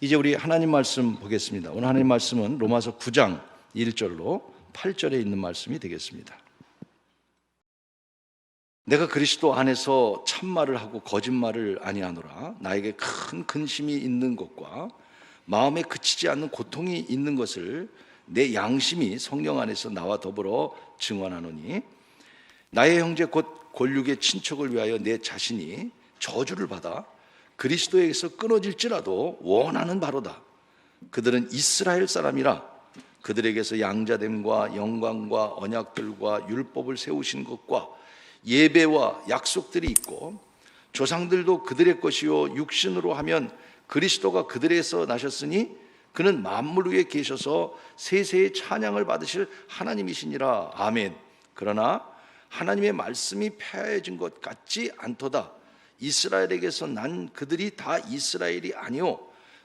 이제 우리 하나님 말씀 보겠습니다. 오늘 하나님 말씀은 로마서 9장 1절로 8절에 있는 말씀이 되겠습니다. 내가 그리스도 안에서 참말을 하고 거짓말을 아니하노라. 나에게 큰 근심이 있는 것과 마음에 그치지 않는 고통이 있는 것을 내 양심이 성령 안에서 나와 더불어 증언하노니, 나의 형제 곧 골육의 친척을 위하여 내 자신이 저주를 받아 그리스도에게서 끊어질지라도 원하는 바로다. 그들은 이스라엘 사람이라 그들에게서 양자됨과 영광과 언약들과 율법을 세우신 것과 예배와 약속들이 있고, 조상들도 그들의 것이요 육신으로 하면 그리스도가 그들에게서 나셨으니 그는 만물 위에 계셔서 세세의 찬양을 받으실 하나님이시니라. 아멘. 그러나 하나님의 말씀이 폐하여진 것 같지 않도다. 이스라엘에게서 난 그들이 다 이스라엘이 아니요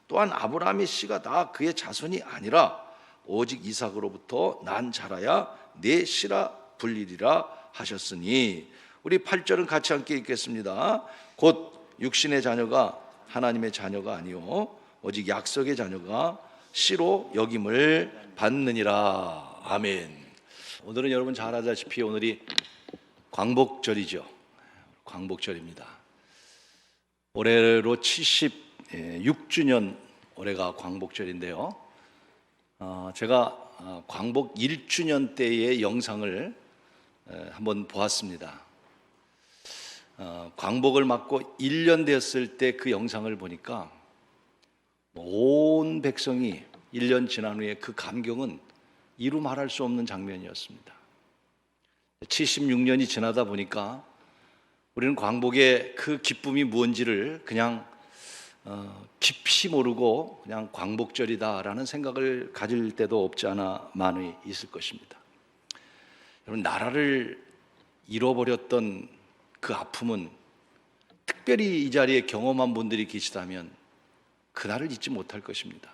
또한 아브라함의 씨가 다 그의 자손이 아니라 오직 이삭으로부터 난 자라야 내 씨라 불리리라 하셨으니. 우리 8절은 같이 함께 읽겠습니다. 곧 육신의 자녀가 하나님의 자녀가 아니요 오직 약속의 자녀가 씨로 여김을 받느니라. 아멘. 오늘은 여러분 잘 아다시피 오늘이 광복절이죠. 광복절입니다. 올해로 76주년, 올해가 광복절인데요. 제가 광복 1주년 때의 영상을 한번 보았습니다. 광복을 맞고 1년 되었을 때 그 영상을 보니까 온 백성이 1년 지난 후에 그 감격은 이루 말할 수 없는 장면이었습니다. 76년이 지나다 보니까 우리는 광복의 그 기쁨이 무언지를 그냥 깊이 모르고 그냥 광복절이다라는 생각을 가질 때도 없지 않아 많이 있을 것입니다. 여러분, 나라를 잃어버렸던 그 아픔은 특별히 이 자리에 경험한 분들이 계시다면 그날을 잊지 못할 것입니다.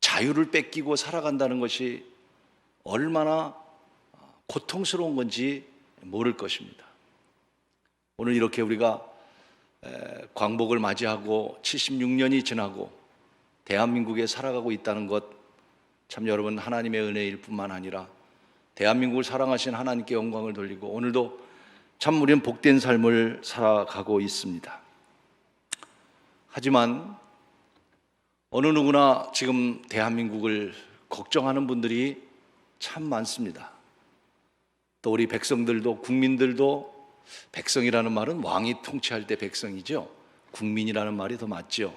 자유를 뺏기고 살아간다는 것이 얼마나 고통스러운 건지 모를 것입니다. 오늘 이렇게 우리가 광복을 맞이하고 76년이 지나고 대한민국에 살아가고 있다는 것, 참 여러분 하나님의 은혜일 뿐만 아니라 대한민국을 사랑하신 하나님께 영광을 돌리고 오늘도 참 우리는 복된 삶을 살아가고 있습니다. 하지만 어느 누구나 지금 대한민국을 걱정하는 분들이 참 많습니다. 또 우리 백성들도, 국민들도, 백성이라는 말은 왕이 통치할 때 백성이죠. 국민이라는 말이 더 맞죠.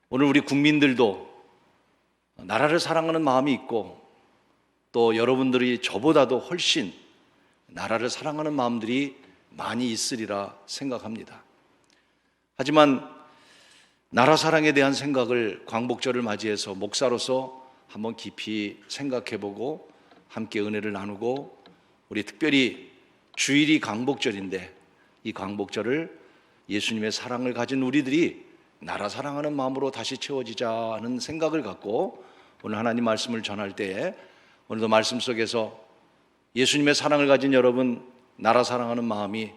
오늘 우리 국민들도 나라를 사랑하는 마음이 있고, 또 여러분들이 저보다도 훨씬 나라를 사랑하는 마음들이 많이 있으리라 생각합니다. 하지만 나라 사랑에 대한 생각을 광복절을 맞이해서 목사로서 한번 깊이 생각해보고 함께 은혜를 나누고, 우리 특별히 주일이 광복절인데 이 광복절을 예수님의 사랑을 가진 우리들이 나라 사랑하는 마음으로 다시 채워지자는 생각을 갖고 오늘 하나님 말씀을 전할 때에, 오늘도 말씀 속에서 예수님의 사랑을 가진 여러분, 나라 사랑하는 마음이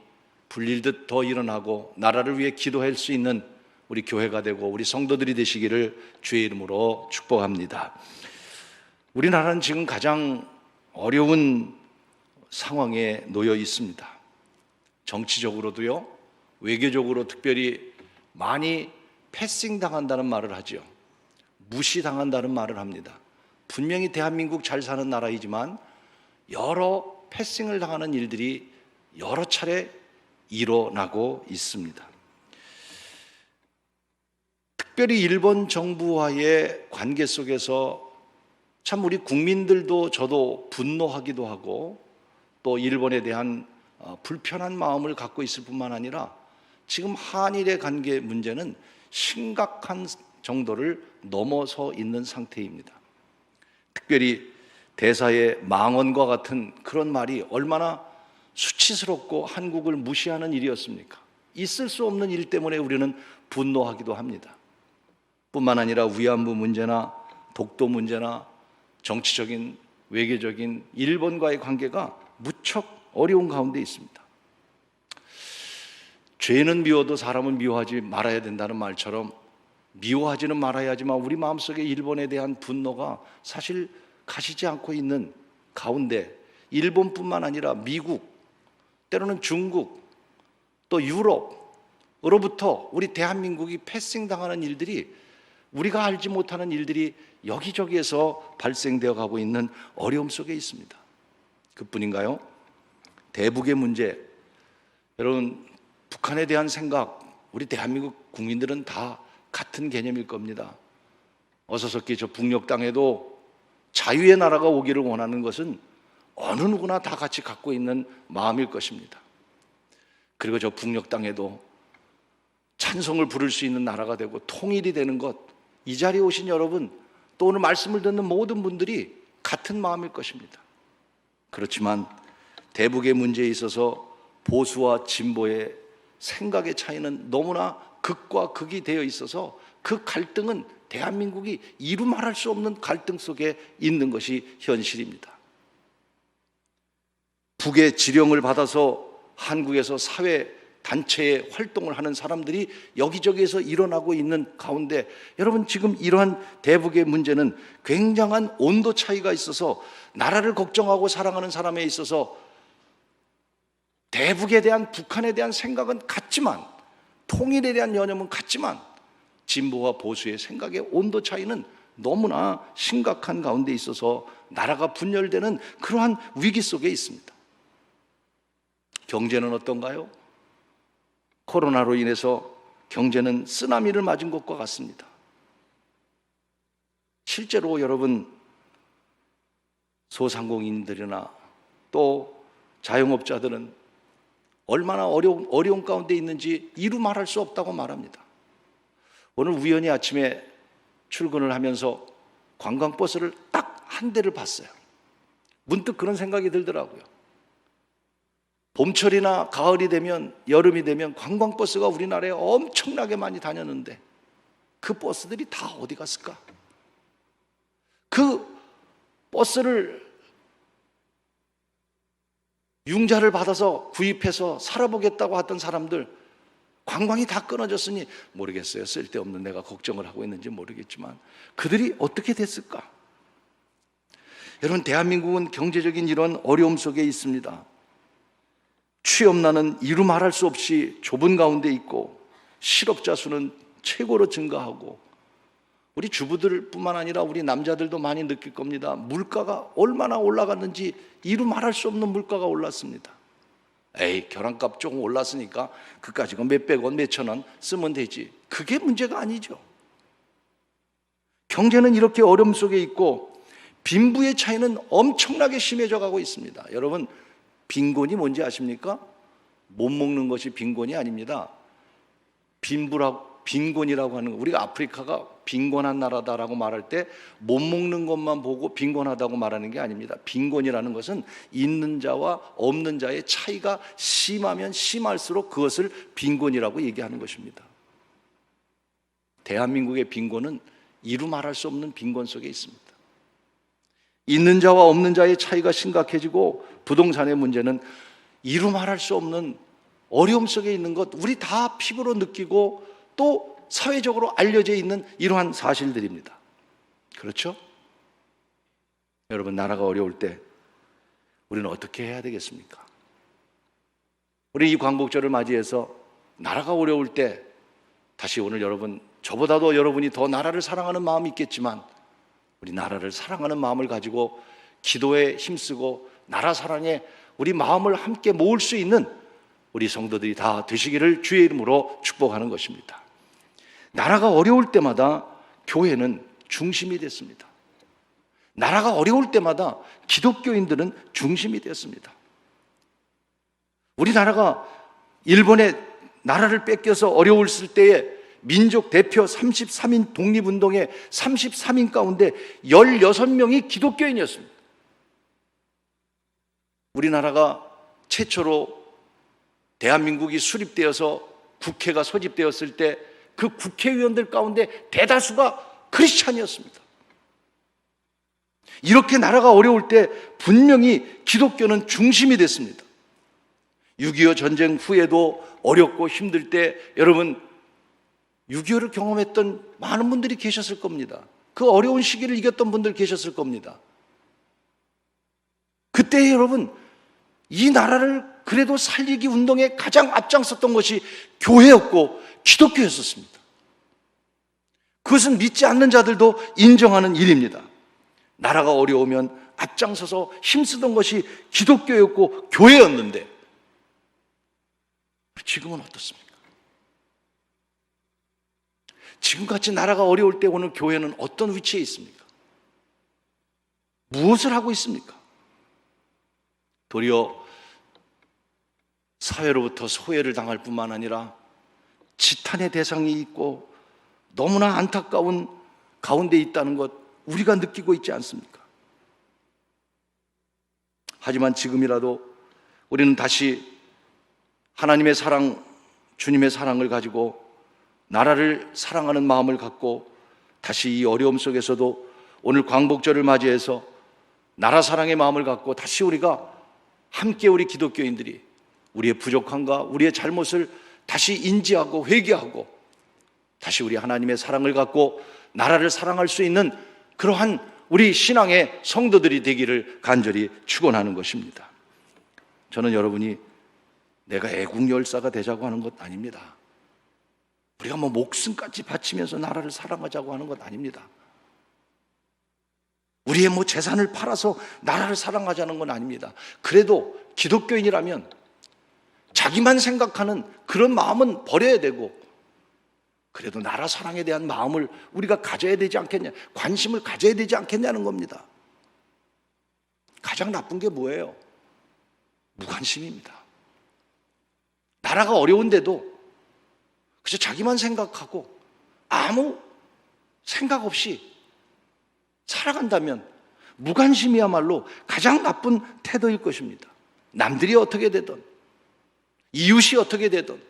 불릴듯 더 일어나고 나라를 위해 기도할 수 있는 우리 교회가 되고 우리 성도들이 되시기를 주의 이름으로 축복합니다. 우리나라는 지금 가장 어려운 상황에 놓여 있습니다. 정치적으로도요, 외교적으로 특별히 많이 패싱당한다는 말을 하죠. 무시당한다는 말을 합니다. 분명히 대한민국 잘 사는 나라이지만 여러 패싱을 당하는 일들이 여러 차례 일어나고 있습니다. 특별히 일본 정부와의 관계 속에서 참 우리 국민들도 저도 분노하기도 하고 또 일본에 대한 불편한 마음을 갖고 있을 뿐만 아니라 지금 한일의 관계 문제는 심각한 정도를 넘어서 있는 상태입니다. 특별히 대사의 망언과 같은 그런 말이 얼마나 수치스럽고 한국을 무시하는 일이었습니까? 있을 수 없는 일 때문에 우리는 분노하기도 합니다. 뿐만 아니라 위안부 문제나 독도 문제나 정치적인 외교적인 일본과의 관계가 무척 어려운 가운데 있습니다. 죄는 미워도 사람은 미워하지 말아야 된다는 말처럼 미워하지는 말아야 하지만 우리 마음속에 일본에 대한 분노가 사실 가시지 않고 있는 가운데 일본뿐만 아니라 미국, 때로는 중국, 또 유럽으로부터 우리 대한민국이 패싱당하는 일들이, 우리가 알지 못하는 일들이 여기저기에서 발생되어 가고 있는 어려움 속에 있습니다. 그뿐인가요? 대북의 문제, 여러분 북한에 대한 생각, 우리 대한민국 국민들은 다 같은 개념일 겁니다. 어서석기 저 북녘 땅에도 자유의 나라가 오기를 원하는 것은 어느 누구나 다 같이 갖고 있는 마음일 것입니다. 그리고 저 북녘 땅에도 찬송을 부를 수 있는 나라가 되고 통일이 되는 것, 이 자리에 오신 여러분, 또 오늘 말씀을 듣는 모든 분들이 같은 마음일 것입니다. 그렇지만 대북의 문제에 있어서 보수와 진보의 생각의 차이는 너무나 극과 극이 되어 있어서 그 갈등은 대한민국이 이루 말할 수 없는 갈등 속에 있는 것이 현실입니다. 북의 지령을 받아서 한국에서 사회 단체의 활동을 하는 사람들이 여기저기에서 일어나고 있는 가운데, 여러분 지금 이러한 대북의 문제는 굉장한 온도 차이가 있어서 나라를 걱정하고 사랑하는 사람에 있어서 대북에 대한, 북한에 대한 생각은 같지만, 통일에 대한 여념은 같지만 진보와 보수의 생각의 온도 차이는 너무나 심각한 가운데 있어서 나라가 분열되는 그러한 위기 속에 있습니다. 경제는 어떤가요? 코로나로 인해서 경제는 쓰나미를 맞은 것과 같습니다. 실제로 여러분, 소상공인들이나 또 자영업자들은 얼마나 어려운 가운데 있는지 이루 말할 수 없다고 말합니다. 오늘 우연히 아침에 출근을 하면서 관광버스를 딱 한 대를 봤어요. 문득 그런 생각이 들더라고요. 봄철이나 가을이 되면, 여름이 되면 관광버스가 우리나라에 엄청나게 많이 다녔는데 그 버스들이 다 어디 갔을까? 그 버스를 융자를 받아서 구입해서 살아보겠다고 했던 사람들, 관광이 다 끊어졌으니 모르겠어요. 쓸데없는 내가 걱정을 하고 있는지 모르겠지만 그들이 어떻게 됐을까? 여러분, 대한민국은 경제적인 이런 어려움 속에 있습니다. 취업난은 이루 말할 수 없이 좁은 가운데 있고, 실업자 수는 최고로 증가하고, 우리 주부들뿐만 아니라 우리 남자들도 많이 느낄 겁니다. 물가가 얼마나 올라갔는지 이루 말할 수 없는 물가가 올랐습니다. 에이, 계란값 조금 올랐으니까 그까짓 거 몇백 원, 몇천 원 쓰면 되지. 그게 문제가 아니죠. 경제는 이렇게 어려움 속에 있고 빈부의 차이는 엄청나게 심해져 가고 있습니다. 여러분, 빈곤이 뭔지 아십니까? 못 먹는 것이 빈곤이 아닙니다. 빈곤이라고 하는 거, 우리가 아프리카가 빈곤한 나라다라고 말할 때 못 먹는 것만 보고 빈곤하다고 말하는 게 아닙니다. 빈곤이라는 것은 있는 자와 없는 자의 차이가 심하면 심할수록 그것을 빈곤이라고 얘기하는 것입니다. 대한민국의 빈곤은 이루 말할 수 없는 빈곤 속에 있습니다. 있는 자와 없는 자의 차이가 심각해지고 부동산의 문제는 이루 말할 수 없는 어려움 속에 있는 것, 우리 다 피부로 느끼고 또 사회적으로 알려져 있는 이러한 사실들입니다. 그렇죠? 여러분, 나라가 어려울 때 우리는 어떻게 해야 되겠습니까? 우리 이 광복절을 맞이해서 나라가 어려울 때, 다시 오늘 여러분, 저보다도 여러분이 더 나라를 사랑하는 마음이 있겠지만 우리 나라를 사랑하는 마음을 가지고 기도에 힘쓰고 나라 사랑에 우리 마음을 함께 모을 수 있는 우리 성도들이 다 되시기를 주의 이름으로 축복하는 것입니다. 나라가 어려울 때마다 교회는 중심이 됐습니다. 나라가 어려울 때마다 기독교인들은 중심이 됐습니다. 우리나라가 일본의 나라를 뺏겨서 어려웠을 때에 민족 대표 33인 독립운동의 33인 가운데 16명이 기독교인이었습니다. 우리나라가 최초로 대한민국이 수립되어서 국회가 소집되었을 때 그 국회의원들 가운데 대다수가 크리스찬이었습니다. 이렇게 나라가 어려울 때 분명히 기독교는 중심이 됐습니다. 6.25 전쟁 후에도 어렵고 힘들 때 여러분, 6.25를 경험했던 많은 분들이 계셨을 겁니다. 그 어려운 시기를 이겼던 분들 계셨을 겁니다. 그때 여러분, 이 나라를 그래도 살리기 운동에 가장 앞장섰던 것이 교회였고 기독교였었습니다. 그것은 믿지 않는 자들도 인정하는 일입니다. 나라가 어려우면 앞장서서 힘쓰던 것이 기독교였고 교회였는데 지금은 어떻습니까? 지금같이 나라가 어려울 때 오늘 교회는 어떤 위치에 있습니까? 무엇을 하고 있습니까? 도리어 사회로부터 소외를 당할 뿐만 아니라 지탄의 대상이 있고 너무나 안타까운 가운데 있다는 것 우리가 느끼고 있지 않습니까? 하지만 지금이라도 우리는 다시 하나님의 사랑, 주님의 사랑을 가지고 나라를 사랑하는 마음을 갖고 다시 이 어려움 속에서도 오늘 광복절을 맞이해서 나라 사랑의 마음을 갖고 다시 우리가 함께 우리 기독교인들이 우리의 부족함과 우리의 잘못을 다시 인지하고 회개하고 다시 우리 하나님의 사랑을 갖고 나라를 사랑할 수 있는 그러한 우리 신앙의 성도들이 되기를 간절히 축원하는 것입니다. 저는 여러분이 내가 애국열사가 되자고 하는 것 아닙니다. 우리가 목숨까지 바치면서 나라를 사랑하자고 하는 것 아닙니다. 우리의 재산을 팔아서 나라를 사랑하자는 건 아닙니다. 그래도 기독교인이라면 자기만 생각하는 그런 마음은 버려야 되고 그래도 나라 사랑에 대한 마음을 우리가 가져야 되지 않겠냐, 관심을 가져야 되지 않겠냐는 겁니다. 가장 나쁜 게 뭐예요? 무관심입니다. 나라가 어려운데도 그저 자기만 생각하고 아무 생각 없이 살아간다면 무관심이야말로 가장 나쁜 태도일 것입니다. 남들이 어떻게 되든 이웃이 어떻게 되든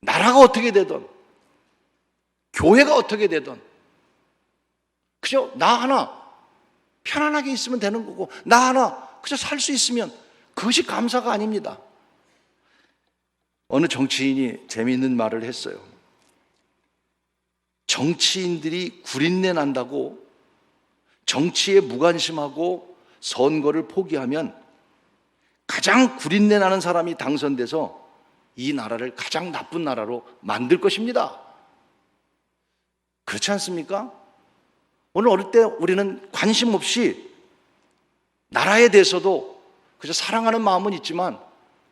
나라가 어떻게 되든 교회가 어떻게 되든 그저 나 하나 편안하게 있으면 되는 거고 나 하나 그저 살 수 있으면 그것이 감사가 아닙니다. 어느 정치인이 재미있는 말을 했어요. 정치인들이 구린내 난다고 정치에 무관심하고 선거를 포기하면 가장 구린내 나는 사람이 당선돼서 이 나라를 가장 나쁜 나라로 만들 것입니다. 그렇지 않습니까? 오늘 어릴 때 우리는 관심 없이 나라에 대해서도 그저 사랑하는 마음은 있지만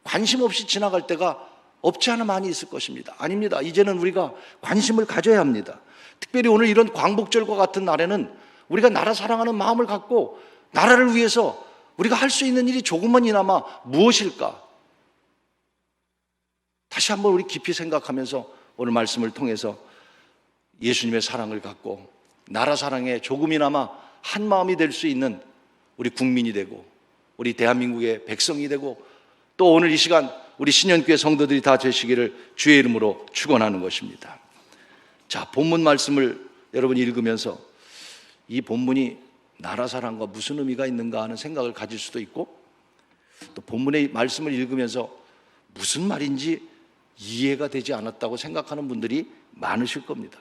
관심 없이 지나갈 때가 없지 않아 많이 있을 것입니다. 아닙니다. 이제는 우리가 관심을 가져야 합니다. 특별히 오늘 이런 광복절과 같은 날에는 우리가 나라 사랑하는 마음을 갖고 나라를 위해서 우리가 할 수 있는 일이 조금만이나마 무엇일까? 다시 한번 우리 깊이 생각하면서 오늘 말씀을 통해서 예수님의 사랑을 갖고 나라 사랑에 조금이나마 한 마음이 될 수 있는 우리 국민이 되고 우리 대한민국의 백성이 되고 또 오늘 이 시간 우리 신년교회 성도들이 다 되시기를 주의 이름으로 축원하는 것입니다. 자, 본문 말씀을 여러분이 읽으면서 이 본문이 나라 사랑과 무슨 의미가 있는가 하는 생각을 가질 수도 있고 또 본문의 말씀을 읽으면서 무슨 말인지 이해가 되지 않았다고 생각하는 분들이 많으실 겁니다.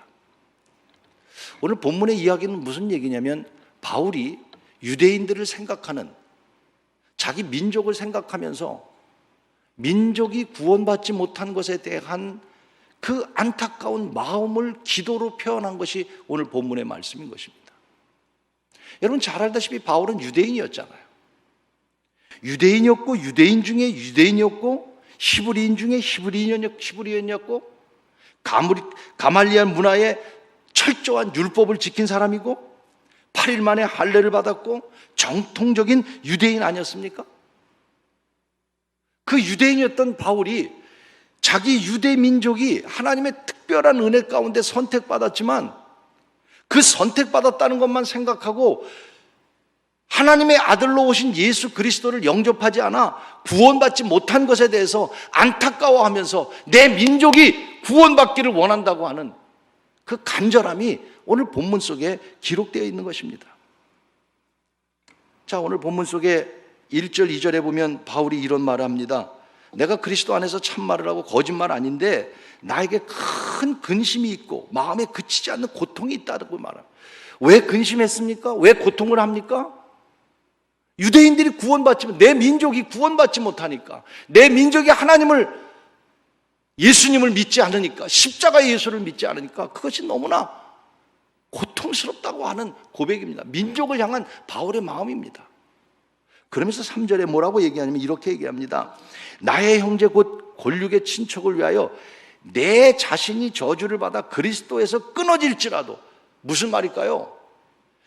오늘 본문의 이야기는 무슨 얘기냐면 바울이 유대인들을 생각하는 자기 민족을 생각하면서 민족이 구원받지 못한 것에 대한 그 안타까운 마음을 기도로 표현한 것이 오늘 본문의 말씀인 것입니다. 여러분 잘 알다시피 바울은 유대인이었잖아요. 유대인이었고 유대인 중에 유대인이었고 히브리인 중에 히브리인이었고 가말리엘 문화에 철저한 율법을 지킨 사람이고 8일 만에 할례를 받았고 정통적인 유대인 아니었습니까? 그 유대인이었던 바울이 자기 유대 민족이 하나님의 특별한 은혜 가운데 선택받았지만 그 선택받았다는 것만 생각하고 하나님의 아들로 오신 예수 그리스도를 영접하지 않아 구원받지 못한 것에 대해서 안타까워하면서 내 민족이 구원받기를 원한다고 하는 그 간절함이 오늘 본문 속에 기록되어 있는 것입니다. 자, 오늘 본문 속에 1절, 2절에 보면 바울이 이런 말을 합니다. 내가 그리스도 안에서 참말을 하고 거짓말 아닌데 나에게 큰 근심이 있고 마음에 그치지 않는 고통이 있다고 말합니다. 왜 근심했습니까? 왜 고통을 합니까? 유대인들이 구원받지, 내 민족이 구원받지 못하니까, 내 민족이 예수님을 믿지 않으니까, 십자가의 예수를 믿지 않으니까 그것이 너무나 고통스럽다고 하는 고백입니다. 민족을 향한 바울의 마음입니다. 그러면서 3절에 뭐라고 얘기하냐면 이렇게 얘기합니다. 나의 형제 곧 골육의 친척을 위하여 내 자신이 저주를 받아 그리스도에서 끊어질지라도, 무슨 말일까요?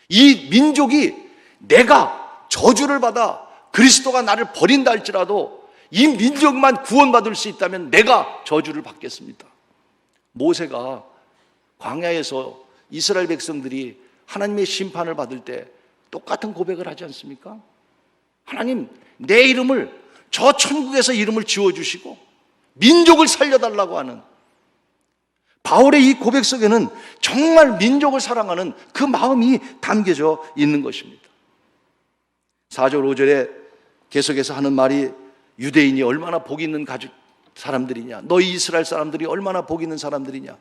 이 민족이 내가 저주를 받아 그리스도가 나를 버린다 할지라도 이 민족만 구원받을 수 있다면 내가 저주를 받겠습니다. 모세가 광야에서 이스라엘 백성들이 하나님의 심판을 받을 때 똑같은 고백을 하지 않습니까? 하나님, 내 이름을 저 천국에서 이름을 지워주시고 민족을 살려달라고 하는 바울의 이 고백 속에는 정말 민족을 사랑하는 그 마음이 담겨져 있는 것입니다. 4절 5절에 계속해서 하는 말이 유대인이 얼마나 복 있는 사람들이냐, 너희 이스라엘 사람들이 얼마나 복 있는 사람들이냐,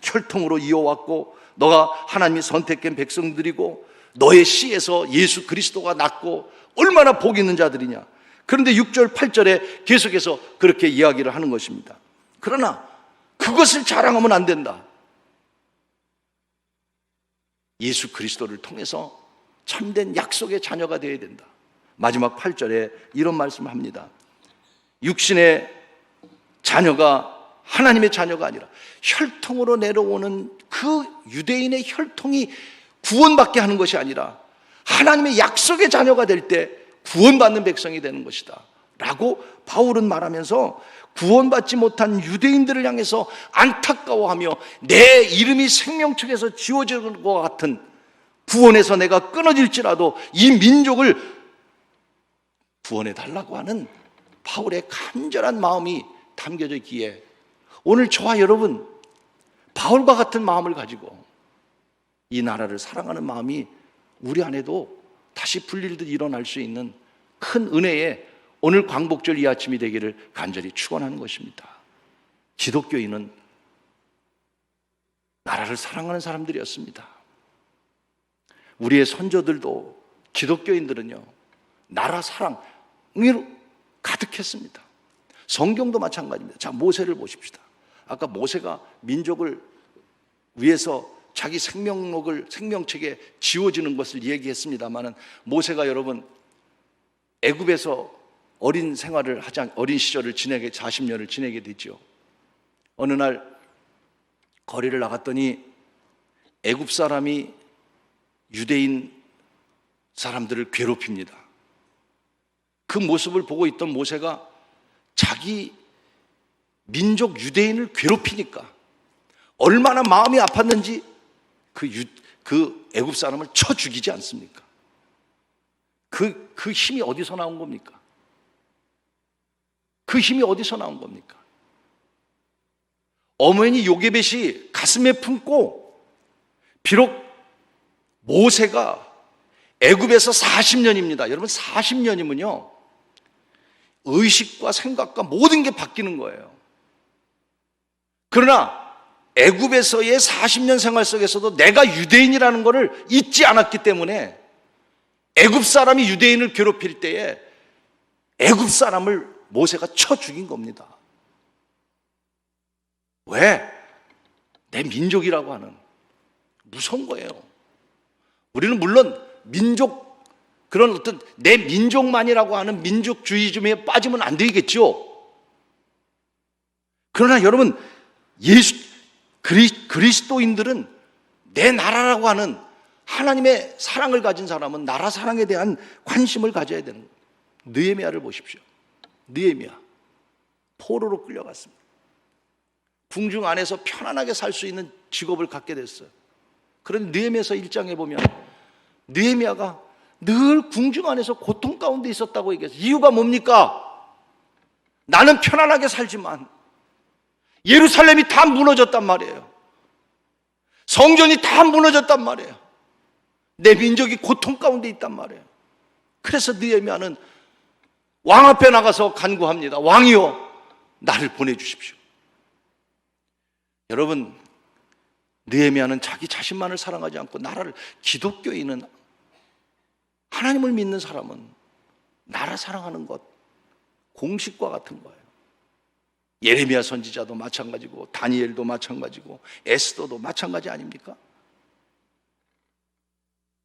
혈통으로 이어왔고 너가 하나님이 선택된 백성들이고 너의 씨에서 예수 그리스도가 났고 얼마나 복 있는 자들이냐. 그런데 6절 8절에 계속해서 그렇게 이야기를 하는 것입니다. 그러나 그것을 자랑하면 안 된다. 예수 그리스도를 통해서 참된 약속의 자녀가 되어야 된다. 마지막 8절에 이런 말씀을 합니다. 육신의 자녀가 하나님의 자녀가 아니라 혈통으로 내려오는 그 유대인의 혈통이 구원받게 하는 것이 아니라 하나님의 약속의 자녀가 될 때 구원받는 백성이 되는 것이다 라고 바울은 말하면서 구원받지 못한 유대인들을 향해서 안타까워하며 내 이름이 생명책에서 지워지는 것 같은 구원에서 내가 끊어질지라도 이 민족을 구원해 달라고 하는 바울의 간절한 마음이 담겨져 있기에 오늘 저와 여러분 바울과 같은 마음을 가지고 이 나라를 사랑하는 마음이 우리 안에도 다시 불릴듯 일어날 수 있는 큰 은혜의 오늘 광복절 이 아침이 되기를 간절히 축원하는 것입니다. 기독교인은 나라를 사랑하는 사람들이었습니다. 우리의 선조들도 기독교인들은요 나라 사랑으로 가득했습니다. 성경도 마찬가지입니다. 자, 모세를 보십시다. 아까 모세가 민족을 위해서 자기 생명책에 지워지는 것을 얘기했습니다마는 모세가 여러분 애굽에서 어린 시절을 지내게 40년을 지내게 되죠. 어느 날 거리를 나갔더니 애굽 사람이 유대인 사람들을 괴롭힙니다. 그 모습을 보고 있던 모세가 자기 민족 유대인을 괴롭히니까 얼마나 마음이 아팠는지 그 애굽 사람을 쳐 죽이지 않습니까? 그 힘이 어디서 나온 겁니까? 그 힘이 어디서 나온 겁니까? 어머니 요게벳이 가슴에 품고 비록 모세가 애굽에서 40년입니다. 여러분 40년이면요 의식과 생각과 모든 게 바뀌는 거예요. 그러나 애굽에서의 40년 생활 속에서도 내가 유대인이라는 것을 잊지 않았기 때문에 애굽 사람이 유대인을 괴롭힐 때에 애굽 사람을 모세가 쳐 죽인 겁니다. 왜? 내 민족이라고 하는 무서운 거예요. 우리는 물론 그런 어떤 내 민족만이라고 하는 민족주의즘에 빠지면 안 되겠죠. 그러나 여러분 그리스도인들은 내 나라라고 하는 하나님의 사랑을 가진 사람은 나라 사랑에 대한 관심을 가져야 되는 거예요. 느헤미야를 보십시오. 느헤미야 포로로 끌려갔습니다. 궁중 안에서 편안하게 살 수 있는 직업을 갖게 됐어요. 그런데 느헤미야서 1장에 보면 느헤미야가 늘 궁중 안에서 고통 가운데 있었다고 얘기했어요. 이유가 뭡니까? 나는 편안하게 살지만 예루살렘이 다 무너졌단 말이에요. 성전이 다 무너졌단 말이에요. 내 민족이 고통 가운데 있단 말이에요. 그래서 느헤미야는 왕 앞에 나가서 간구합니다. 왕이요, 나를 보내주십시오. 여러분, 느헤미야는 자기 자신만을 사랑하지 않고 나라를, 기독교인은, 하나님을 믿는 사람은 나라 사랑하는 것 공식과 같은 거예요. 예레미야 선지자도 마찬가지고, 다니엘도 마찬가지고, 에스더도 마찬가지 아닙니까?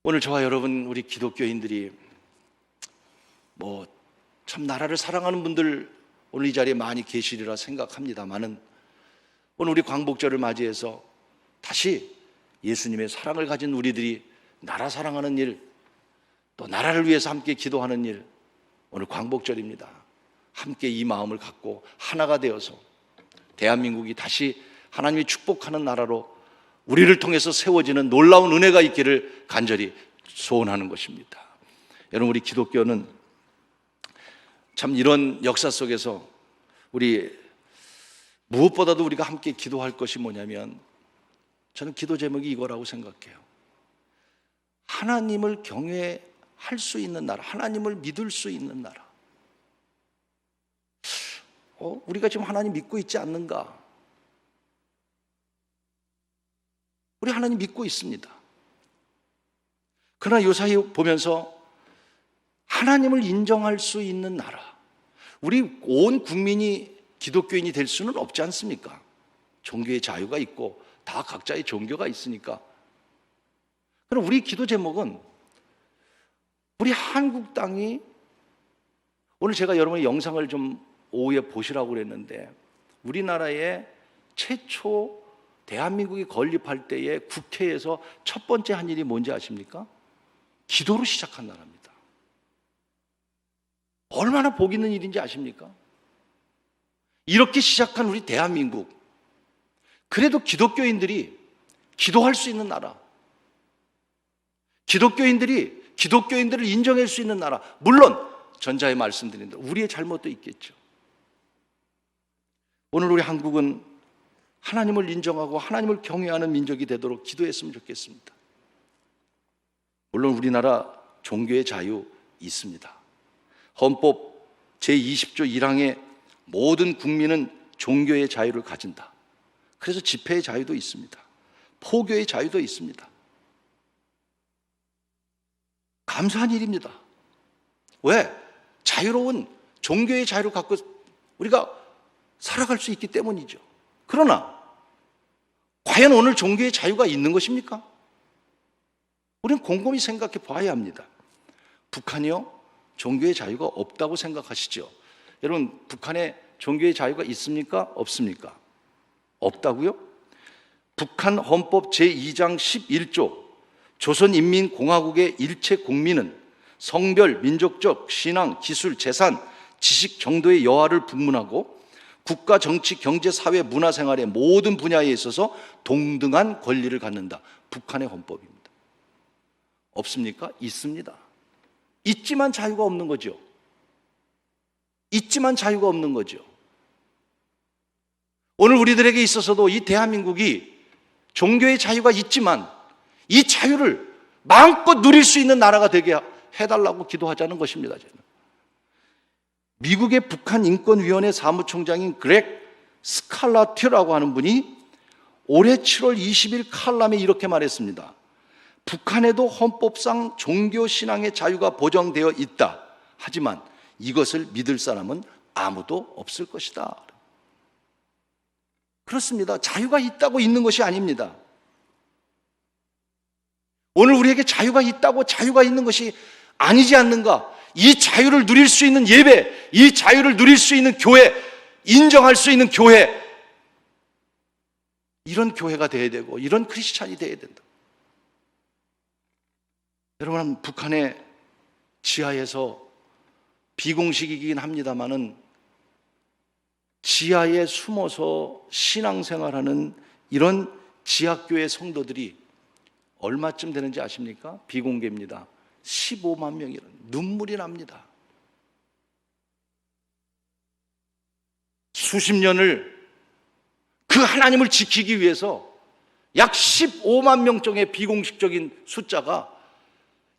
오늘 저와 여러분, 우리 기독교인들이 참 나라를 사랑하는 분들 오늘 이 자리에 많이 계시리라 생각합니다만은, 오늘 우리 광복절을 맞이해서 다시 예수님의 사랑을 가진 우리들이 나라 사랑하는 일, 또 나라를 위해서 함께 기도하는 일, 오늘 광복절입니다. 함께 이 마음을 갖고 하나가 되어서 대한민국이 다시 하나님이 축복하는 나라로 우리를 통해서 세워지는 놀라운 은혜가 있기를 간절히 소원하는 것입니다. 여러분, 우리 기독교는 참 이런 역사 속에서 우리 무엇보다도 우리가 함께 기도할 것이 뭐냐면, 저는 기도 제목이 이거라고 생각해요. 하나님을 경외할 수 있는 나라, 하나님을 믿을 수 있는 나라. 우리가 지금 하나님 믿고 있지 않는가? 우리 하나님 믿고 있습니다. 그러나 요 사이 보면서 하나님을 인정할 수 있는 나라, 우리 온 국민이 기독교인이 될 수는 없지 않습니까? 종교의 자유가 있고 다 각자의 종교가 있으니까. 그럼 우리 기도 제목은 우리 한국 땅이, 오늘 제가 여러분의 영상을 좀 오후에 보시라고 그랬는데, 우리나라의 최초 대한민국이 건립할 때에 국회에서 첫 번째 한 일이 뭔지 아십니까? 기도로 시작한 나라입니다. 얼마나 복 있는 일인지 아십니까? 이렇게 시작한 우리 대한민국, 그래도 기독교인들이 기도할 수 있는 나라, 기독교인들을 인정할 수 있는 나라, 물론 전자에 말씀드린 대로 우리의 잘못도 있겠죠. 오늘 우리 한국은 하나님을 인정하고 하나님을 경외하는 민족이 되도록 기도했으면 좋겠습니다. 물론 우리나라 종교의 자유 있습니다. 헌법 제20조 1항에 모든 국민은 종교의 자유를 가진다. 그래서 집회의 자유도 있습니다. 포교의 자유도 있습니다. 감사한 일입니다. 왜? 자유로운 종교의 자유를 갖고 우리가 살아갈 수 있기 때문이죠. 그러나 과연 오늘 종교의 자유가 있는 것입니까? 우리는 곰곰이 생각해 봐야 합니다. 북한이요? 종교의 자유가 없다고 생각하시죠? 여러분, 북한에 종교의 자유가 있습니까? 없습니까? 없다고요? 북한 헌법 제2장 11조 조선인민공화국의 일체 국민은 성별, 민족적, 신앙, 기술, 재산, 지식 정도의 여하를 불문하고 국가, 정치, 경제, 사회, 문화 생활의 모든 분야에 있어서 동등한 권리를 갖는다. 북한의 헌법입니다. 없습니까? 있습니다. 있지만 자유가 없는 거죠. 있지만 자유가 없는 거죠. 오늘 우리들에게 있어서도 이 대한민국이 종교의 자유가 있지만 이 자유를 마음껏 누릴 수 있는 나라가 되게 해달라고 기도하자는 것입니다. 저는. 미국의 북한인권위원회 사무총장인 그렉 스칼라티라고 하는 분이 올해 7월 20일 칼럼에 이렇게 말했습니다. 북한에도 헌법상 종교신앙의 자유가 보장되어 있다. 하지만 이것을 믿을 사람은 아무도 없을 것이다. 그렇습니다. 자유가 있다고 있는 것이 아닙니다. 오늘 우리에게 자유가 있다고 자유가 있는 것이 아니지 않는가? 이 자유를 누릴 수 있는 예배, 이 자유를 누릴 수 있는 교회, 인정할 수 있는 교회, 이런 교회가 되어야 되고 이런 크리스찬이 되어야 된다. 여러분, 북한의 지하에서 비공식이긴 합니다만은 지하에 숨어서 신앙생활하는 이런 지하교회 성도들이 얼마쯤 되는지 아십니까? 비공개입니다. 15만 명이라는, 눈물이 납니다. 수십 년을 그 하나님을 지키기 위해서 약 15만 명 정의 비공식적인 숫자가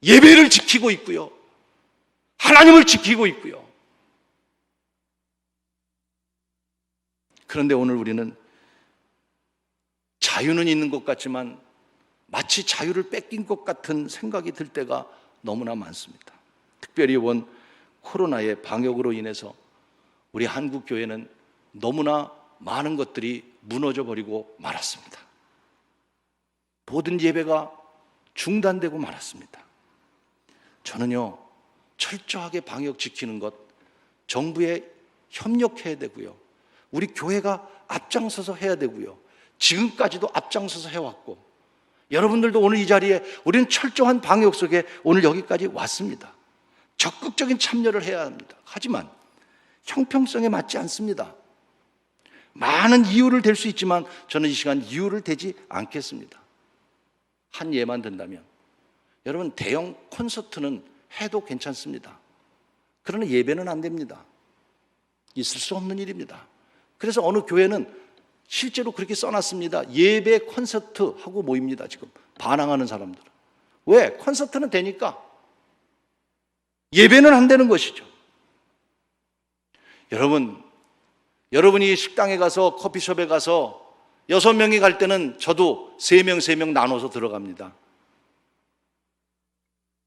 예배를 지키고 있고요, 하나님을 지키고 있고요. 그런데 오늘 우리는 자유는 있는 것 같지만 마치 자유를 뺏긴 것 같은 생각이 들 때가 너무나 많습니다. 특별히 이번 코로나의 방역으로 인해서 우리 한국 교회는 너무나 많은 것들이 무너져 버리고 말았습니다. 모든 예배가 중단되고 말았습니다. 저는요, 철저하게 방역 지키는 것, 정부에 협력해야 되고요, 우리 교회가 앞장서서 해야 되고요, 지금까지도 앞장서서 해왔고, 여러분들도 오늘 이 자리에 우리는 철저한 방역 속에 오늘 여기까지 왔습니다. 적극적인 참여를 해야 합니다. 하지만 형평성에 맞지 않습니다. 많은 이유를 댈 수 있지만 저는 이 시간 이유를 대지 않겠습니다. 한 예만 든다면, 여러분, 대형 콘서트는 해도 괜찮습니다. 그러나 예배는 안 됩니다. 있을 수 없는 일입니다. 그래서 어느 교회는 실제로 그렇게 써놨습니다. 예배 콘서트 하고 모입니다. 지금 반항하는 사람들은. 왜? 콘서트는 되니까 예배는 안 되는 것이죠. 여러분이 식당에 가서, 커피숍에 가서 6명이 갈 때는 저도 3명 나눠서 들어갑니다.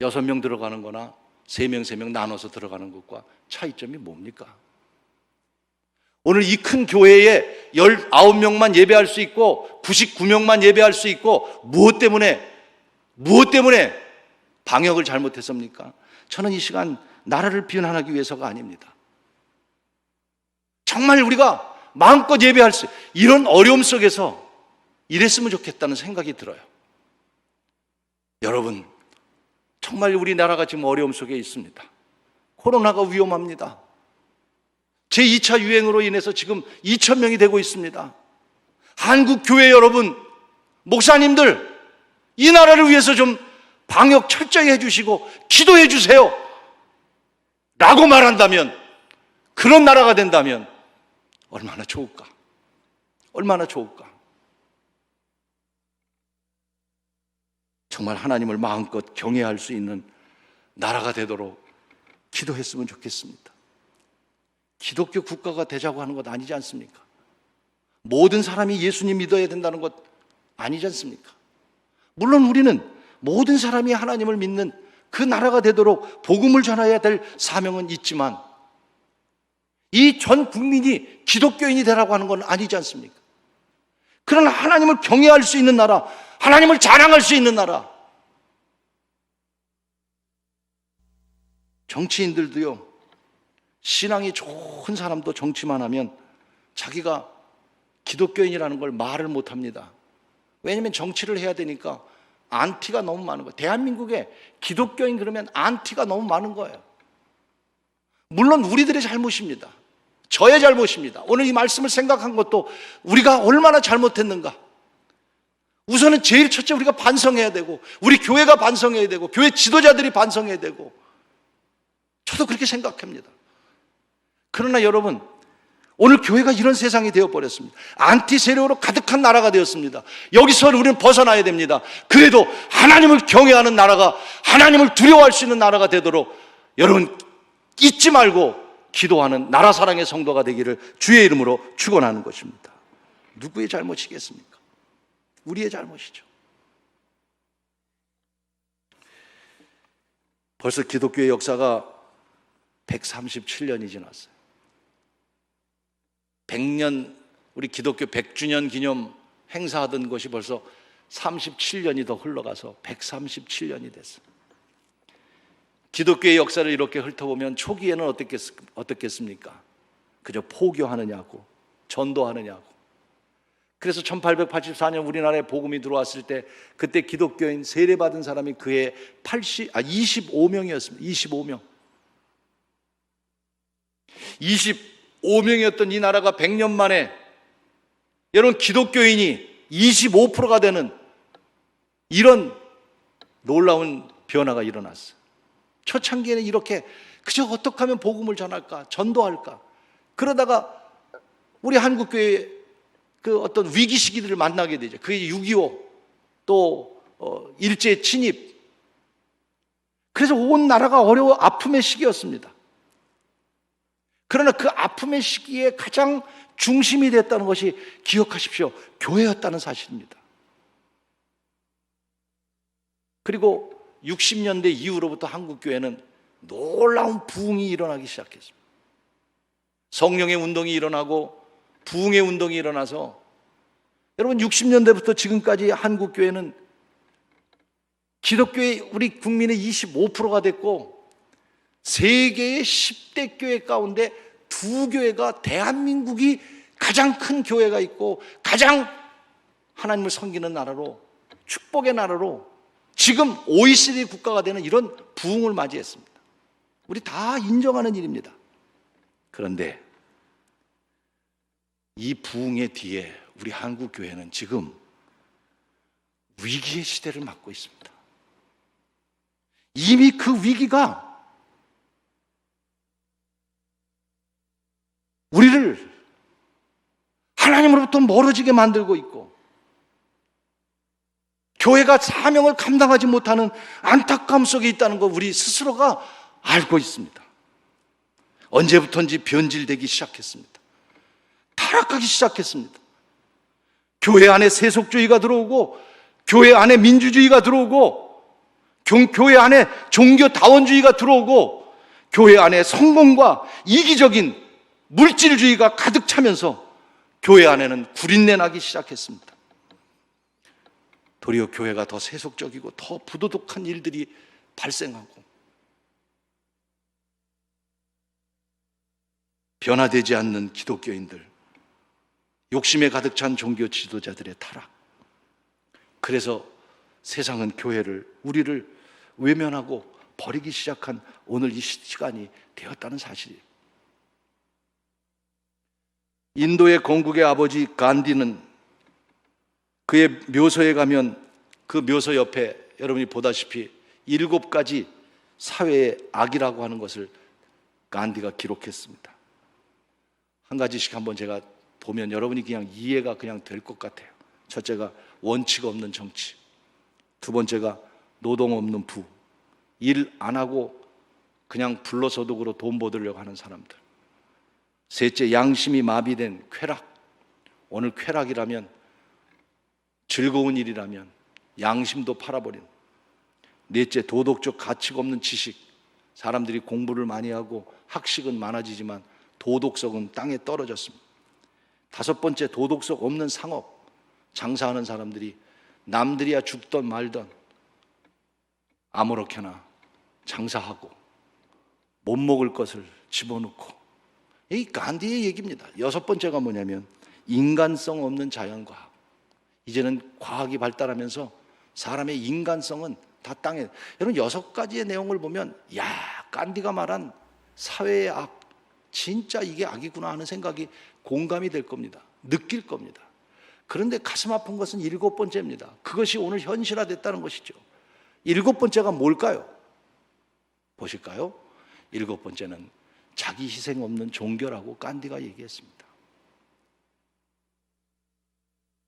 6명 들어가는 거나 3명 나눠서 들어가는 것과 차이점이 뭡니까? 오늘 이 큰 교회에 19명만 예배할 수 있고 99명만 예배할 수 있고 무엇 때문에 방역을 잘못했습니까? 저는 이 시간 나라를 비난하기 위해서가 아닙니다. 정말 우리가 마음껏 예배할 수, 이런 어려움 속에서 이랬으면 좋겠다는 생각이 들어요. 여러분, 정말 우리나라가 지금 어려움 속에 있습니다. 코로나가 위험합니다. 제2차 유행으로 인해서 지금 2,000명이 되고 있습니다. 한국 교회 여러분, 목사님들, 이 나라를 위해서 좀 방역 철저히 해주시고 기도해 주세요 라고 말한다면, 그런 나라가 된다면 얼마나 좋을까? 얼마나 좋을까? 정말 하나님을 마음껏 경외할 수 있는 나라가 되도록 기도했으면 좋겠습니다. 기독교 국가가 되자고 하는 것 아니지 않습니까? 모든 사람이 예수님 믿어야 된다는 것 아니지 않습니까? 물론 우리는 모든 사람이 하나님을 믿는 그 나라가 되도록 복음을 전해야 될 사명은 있지만, 이 전 국민이 기독교인이 되라고 하는 건 아니지 않습니까? 그러나 하나님을 경외할 수 있는 나라, 하나님을 자랑할 수 있는 나라. 정치인들도요, 신앙이 좋은 사람도 정치만 하면 자기가 기독교인이라는 걸 말을 못합니다. 왜냐하면 정치를 해야 되니까 안티가 너무 많은 거예요. 대한민국에 기독교인 그러면 안티가 너무 많은 거예요. 물론 우리들의 잘못입니다. 저의 잘못입니다. 오늘 이 말씀을 생각한 것도 우리가 얼마나 잘못했는가. 우선은 제일 첫째 우리가 반성해야 되고, 우리 교회가 반성해야 되고, 교회 지도자들이 반성해야 되고, 저도 그렇게 생각합니다. 그러나 여러분, 오늘 교회가 이런 세상이 되어버렸습니다. 안티 세력으로 가득한 나라가 되었습니다. 여기서 우리는 벗어나야 됩니다. 그래도 하나님을 경외하는 나라가, 하나님을 두려워할 수 있는 나라가 되도록 여러분 잊지 말고 기도하는 나라 사랑의 성도가 되기를 주의 이름으로 축원하는 것입니다. 누구의 잘못이겠습니까? 우리의 잘못이죠. 벌써 기독교의 역사가 137년이 지났어요. 100년, 우리 기독교 100주년 기념 행사하던 것이 벌써 37년이 더 흘러가서 137년이 됐어요. 기독교의 역사를 이렇게 훑어보면 초기에는 어떻겠습니까? 그저 포교하느냐고, 전도하느냐고. 그래서 1884년 우리나라에 복음이 들어왔을 때, 그때 기독교인 세례받은 사람이 그해 25명이었습니다. 25명. 25명이었던 이 나라가 100년 만에 여러분 기독교인이 25%가 되는 이런 놀라운 변화가 일어났어요. 초창기에는 이렇게 그저 어떻게 하면 복음을 전할까, 전도할까, 그러다가 우리 한국교회 그 어떤 위기 시기들을 만나게 되죠. 그게 6.25, 또 일제 침입. 그래서 온 나라가 아픔의 시기였습니다. 그러나 그 아픔의 시기에 가장 중심이 됐다는 것이 기억하십시오. 교회였다는 사실입니다. 그리고 60년대 이후로부터 한국교회는 놀라운 부흥이 일어나기 시작했습니다. 성령의 운동이 일어나고 부흥의 운동이 일어나서 여러분 60년대부터 지금까지 한국교회는 기독교의 우리 국민의 25%가 됐고 세계의 10대 교회 가운데 두 교회가 대한민국이 가장 큰 교회가 있고 가장 하나님을 섬기는 나라로 축복의 나라로 지금 OECD 국가가 되는 이런 부흥을 맞이했습니다. 우리 다 인정하는 일입니다. 그런데 이 부흥의 뒤에 우리 한국교회는 지금 위기의 시대를 맞고 있습니다. 이미 그 위기가 우리를 하나님으로부터 멀어지게 만들고 있고 교회가 사명을 감당하지 못하는 안타까움 속에 있다는 거 우리 스스로가 알고 있습니다. 언제부턴지 변질되기 시작했습니다. 타락하기 시작했습니다. 교회 안에 세속주의가 들어오고 교회 안에 민주주의가 들어오고 교회 안에 종교다원주의가 들어오고 교회 안에 성공과 이기적인 물질주의가 가득 차면서 교회 안에는 구린내 나기 시작했습니다. 도리어 교회가 더 세속적이고 더 부도덕한 일들이 발생하고 변화되지 않는 기독교인들, 욕심에 가득 찬 종교 지도자들의 타락. 그래서 세상은 교회를, 우리를 외면하고 버리기 시작한 오늘 이 시간이 되었다는 사실이에요. 인도의 건국의 아버지 간디는 그의 묘소에 가면 그 묘소 옆에 여러분이 보다시피 7가지 사회의 악이라고 하는 것을 간디가 기록했습니다. 한 가지씩 한번 제가 보면 여러분이 그냥 이해가 그냥 될 것 같아요. 첫째가 원칙 없는 정치, 두 번째가 노동 없는 부, 일 안 하고 그냥 불로소득으로 돈 벌으려고 하는 사람들, 셋째 양심이 마비된 쾌락, 오늘 쾌락이라면 즐거운 일이라면 양심도 팔아버리는, 넷째 도덕적 가치가 없는 지식, 사람들이 공부를 많이 하고 학식은 많아지지만 도덕성은 땅에 떨어졌습니다. 다섯 번째 도덕성 없는 상업, 장사하는 사람들이 남들이야 죽던 말던 아무렇게나 장사하고 못 먹을 것을 집어넣고, 이 간디의 얘기입니다. 여섯 번째가 뭐냐면 인간성 없는 자연과학. 이제는 과학이 발달하면서 사람의 인간성은 다 땅에, 여러분 6가지의 내용을 보면 야, 간디가 말한 사회의 악, 진짜 이게 악이구나 하는 생각이 공감이 될 겁니다. 느낄 겁니다. 그런데 가슴 아픈 것은 7번째입니다. 그것이 오늘 현실화됐다는 것이죠. 7번째가 뭘까요? 보실까요? 7번째는 자기 희생 없는 종교라고 간디가 얘기했습니다.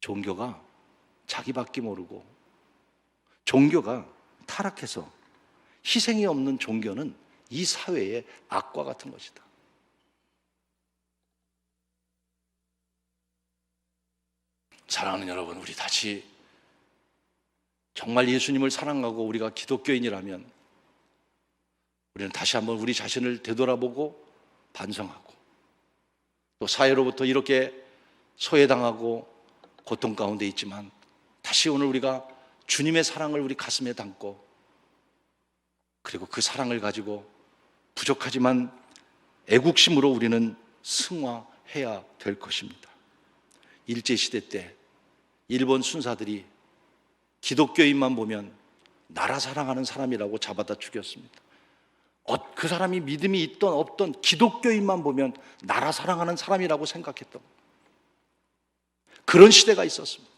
종교가 자기밖에 모르고 종교가 타락해서 희생이 없는 종교는 이 사회의 악과 같은 것이다. 사랑하는 여러분, 우리 다시 정말 예수님을 사랑하고 우리가 기독교인이라면 우리는 다시 한번 우리 자신을 되돌아보고 반성하고, 또 사회로부터 이렇게 소외당하고 고통 가운데 있지만 다시 오늘 우리가 주님의 사랑을 우리 가슴에 담고, 그리고 그 사랑을 가지고 부족하지만 애국심으로 우리는 승화해야 될 것입니다. 일제시대 때 일본 순사들이 기독교인만 보면 나라 사랑하는 사람이라고 잡아다 죽였습니다. 그 사람이 믿음이 있던 없던 기독교인만 보면 나라 사랑하는 사람이라고 생각했던 그런 시대가 있었습니다.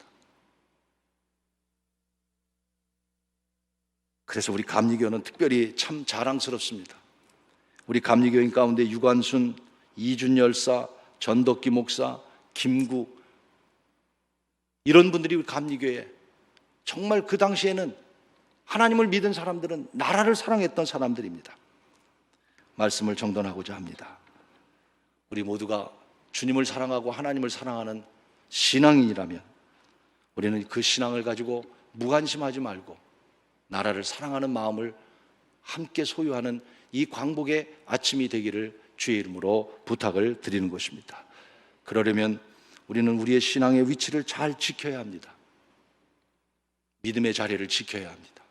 그래서 우리 감리교는 특별히 참 자랑스럽습니다. 우리 감리교인 가운데 유관순, 이준 열사, 전덕기 목사, 김구, 이런 분들이 우리 감리교회, 정말 그 당시에는 하나님을 믿은 사람들은 나라를 사랑했던 사람들입니다. 말씀을 정돈하고자 합니다. 우리 모두가 주님을 사랑하고 하나님을 사랑하는 신앙인이라면 우리는 그 신앙을 가지고 무관심하지 말고 나라를 사랑하는 마음을 함께 소유하는 이 광복의 아침이 되기를 주의 이름으로 부탁을 드리는 것입니다. 그러려면 우리는 우리의 신앙의 위치를 잘 지켜야 합니다. 믿음의 자리를 지켜야 합니다.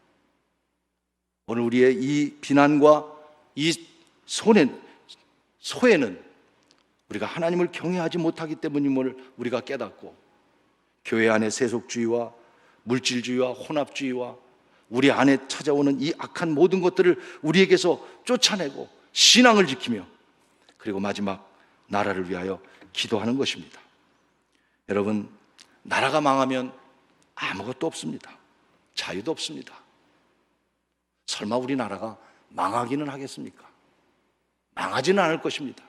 오늘 우리의 이 비난과 이 소외는 우리가 하나님을 경외하지 못하기 때문임을 우리가 깨닫고 교회 안의 세속주의와 물질주의와 혼합주의와 우리 안에 찾아오는 이 악한 모든 것들을 우리에게서 쫓아내고 신앙을 지키며 그리고 마지막 나라를 위하여 기도하는 것입니다. 여러분, 나라가 망하면 아무것도 없습니다. 자유도 없습니다. 설마 우리나라가 망하기는 하겠습니까? 망하지는 않을 것입니다.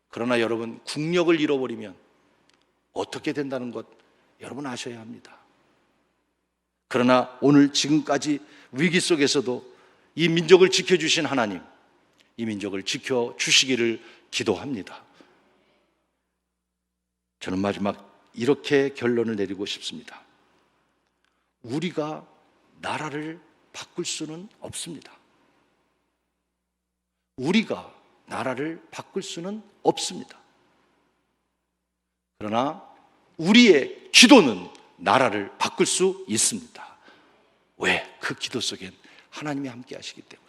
그러나 여러분, 국력을 잃어버리면 어떻게 된다는 것 여러분 아셔야 합니다. 그러나 오늘 지금까지 위기 속에서도 이 민족을 지켜주신 하나님, 이 민족을 지켜주시기를 기도합니다. 저는 마지막 이렇게 결론을 내리고 싶습니다. 우리가 나라를 바꿀 수는 없습니다. 우리가 나라를 바꿀 수는 없습니다. 그러나 우리의 기도는 나라를 바꿀 수 있습니다. 왜? 그 기도 속엔 하나님이 함께 하시기 때문에.